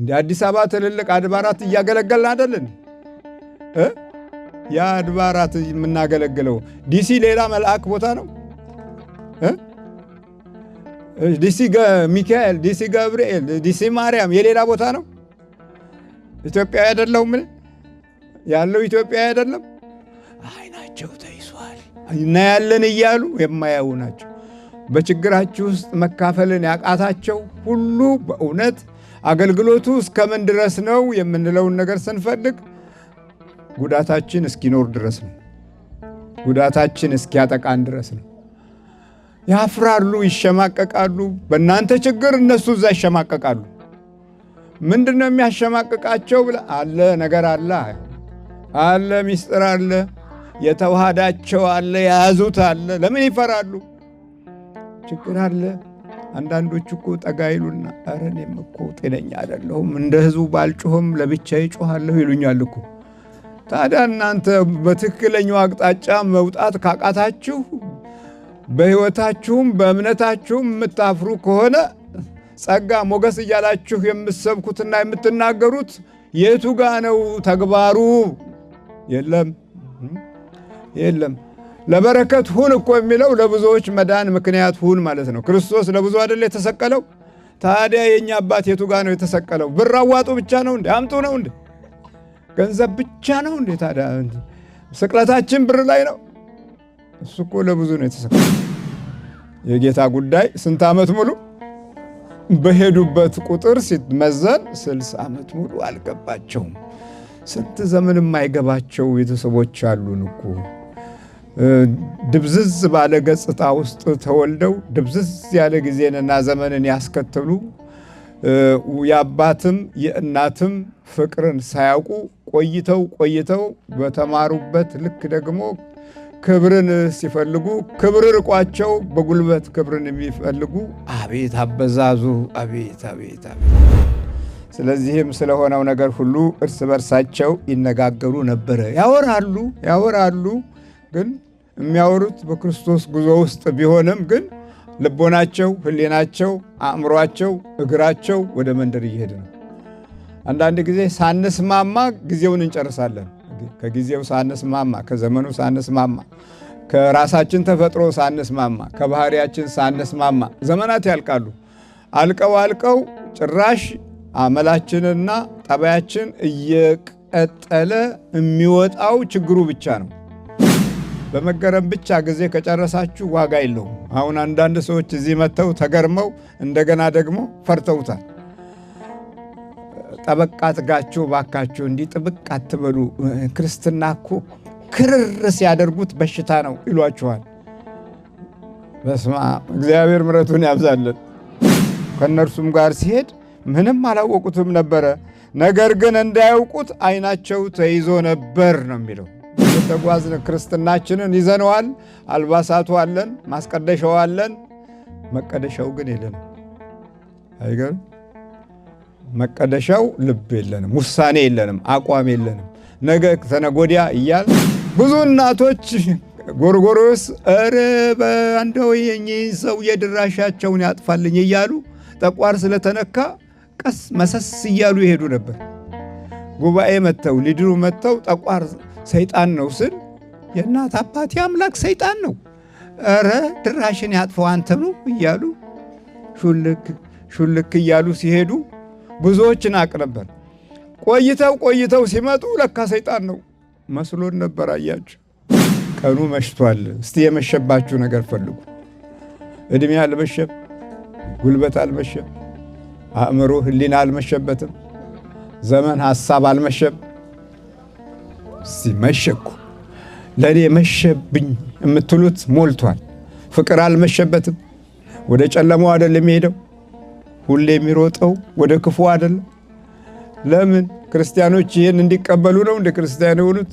እንደ አዲስ አበባ ትልልቅ አድባራት እያገለገልን አይደለን? ያ አድባራት የምናገለግለው ዲሲ ሌላ መልአክ ቦታ ነው። ዲሲ ሚካኤል፣ ዲሲ ገብርኤል፣ ዲሲ ማርያም የሌላ ቦታ ነው። ኢትዮጵያ አይደለም ምን ያለው ኢትዮጵያ አይደለም። አይናቸው ተይዟል እናያለን እያሉ የማያዩ ናቸው። በችግራችሁ ውስጥ መካፈልን ያቃታቸው ሁሉ በእውነት አገልግሎቱ እስከምን ድረስ ነው የምንለውን ነገር ስንፈልግ ጉዳታችን እስኪኖር ድረስ ነው። ጉዳታችን እስኪያጠቃን ድረስ ነው። ያፍራሉ፣ ይሸማቀቃሉ። በእናንተ ችግር እነሱ እዛ ይሸማቀቃሉ። ምንድነው የሚያሸማቅቃቸው ብለ አለ ነገር አለ ሚስጥር አለ፣ የተዋሃዳቸው አለ፣ የያዙት አለ። ለምን ይፈራሉ? ችግር አለ። አንዳንዶቹ እኮ ጠጋ ይሉና ኧረ እኔም እኮ ጤነኛ አይደለሁም እንደ ህዝቡ ባልጮህም ለብቻዬ ጮኻለሁ ይሉኛል እኮ። ታዲያ እናንተ በትክክለኛው አቅጣጫ መውጣት ካቃታችሁ በህይወታችሁም በእምነታችሁም የምታፍሩ ከሆነ ጸጋ ሞገስ እያላችሁ የምትሰብኩትና የምትናገሩት የቱ ጋ ነው ተግባሩ? የለም። ለበረከት ሁን እኮ የሚለው ለብዙዎች መዳን ምክንያት ሁን ማለት ነው። ክርስቶስ ለብዙ አይደል የተሰቀለው? ታዲያ የኛ አባት የቱ ጋ ነው የተሰቀለው? ብር አዋጡ ብቻ ነው እንዴ? አምጡ ነው እንዴ? ገንዘብ ብቻ ነው እንዴ? ታዲያ ስቅለታችን ብር ላይ ነው? እሱ እኮ ለብዙ ነው የተሰቀለው። የጌታ ጉዳይ ስንት ዓመት ሙሉ በሄዱበት ቁጥር ሲመዘን 60 ዓመት ሙሉ አልገባቸውም። ስንት ዘመን የማይገባቸው ቤተሰቦች አሉን እኮ። ድብዝዝ ባለ ገጽታ ውስጥ ተወልደው ድብዝዝ ያለ ጊዜንና ዘመንን ያስከተሉ የአባትም የእናትም ፍቅርን ሳያውቁ ቆይተው በተማሩበት ልክ ደግሞ ክብርን ሲፈልጉ ክብር ርቋቸው በጉልበት ክብርን የሚፈልጉ አቤት አበዛዙ! አቤት! ስለዚህም ስለሆነው ነገር ሁሉ እርስ በርሳቸው ይነጋገሩ ነበረ። ያወራሉ ግን የሚያወሩት በክርስቶስ ጉዞ ውስጥ ቢሆንም ግን ልቦናቸው፣ ሕሊናቸው፣ አእምሯቸው፣ እግራቸው ወደ መንደር እየሄደ ነው። አንዳንድ ጊዜ ሳንስማማ ጊዜውን እንጨርሳለን። ከጊዜው ሳንስማማ፣ ከዘመኑ ሳንስማማ፣ ከራሳችን ተፈጥሮ ሳንስማማ፣ ከባህሪያችን ሳንስማማ ዘመናት ያልቃሉ። አልቀው ጭራሽ አመላችንና ጠባያችን እየቀጠለ የሚወጣው ችግሩ ብቻ ነው። በመገረም ብቻ ጊዜ ከጨረሳችሁ ዋጋ የለውም። አሁን አንዳንድ ሰዎች እዚህ መጥተው ተገርመው እንደገና ደግሞ ፈርተውታል። ጠበቅ አድርጋችሁ ባካችሁ እንዲህ ጥብቅ አትበሉ፣ ክርስትና እኮ ክርር ሲያደርጉት በሽታ ነው ይሏችኋል። በስመ አብ እግዚአብሔር ምሕረቱን ያብዛልን። ከእነርሱም ጋር ሲሄድ ምንም አላወቁትም ነበረ፣ ነገር ግን እንዳያውቁት ዓይናቸው ተይዞ ነበር ነው የሚለው። የተጓዝን ክርስትናችንን ይዘነዋል። አልባሳቱ አለን፣ ማስቀደሻው አለን። መቀደሻው ግን የለንም። አይገርም? መቀደሻው ልብ የለንም፣ ውሳኔ የለንም፣ አቋም የለንም። ነገ ተነገ ወዲያ እያል ብዙ እናቶች ጎርጎሮስ ኧረ በአንደው የኚህ ሰው የድራሻቸውን ያጥፋልኝ እያሉ ጠቋር ስለተነካ ቀስ መሰስ እያሉ ይሄዱ ነበር። ጉባኤ መጥተው ሊድሩ መጥተው ጠቋር ሰይጣን ነው ስል የእናት አባቴ አምላክ ሰይጣን ነው፣ ኧረ ድራሽን ያጥፈው አንተ ነው እያሉ ሹልክ እያሉ ሲሄዱ ብዙዎችን አቅ ነበር። ቆይተው ሲመጡ ለካ ሰይጣን ነው መስሎን ነበር። አያችሁ፣ ቀኑ መሽቷል። እስቲ የመሸባችሁ ነገር ፈልጉ። ዕድሜ አልመሸም፣ ጉልበት አልመሸም፣ አእምሮ ሕሊና አልመሸበትም፣ ዘመን ሐሳብ አልመሸም። እስቲ መሸኩ ለእኔ መሸብኝ የምትሉት ሞልቷል። ፍቅር አልመሸበትም። ወደ ጨለማው አይደለም የሚሄደው፣ ሁሌ የሚሮጠው ወደ ክፉ አይደለም። ለምን? ክርስቲያኖች ይህን እንዲቀበሉ ነው እንደ ክርስቲያን የሆኑት።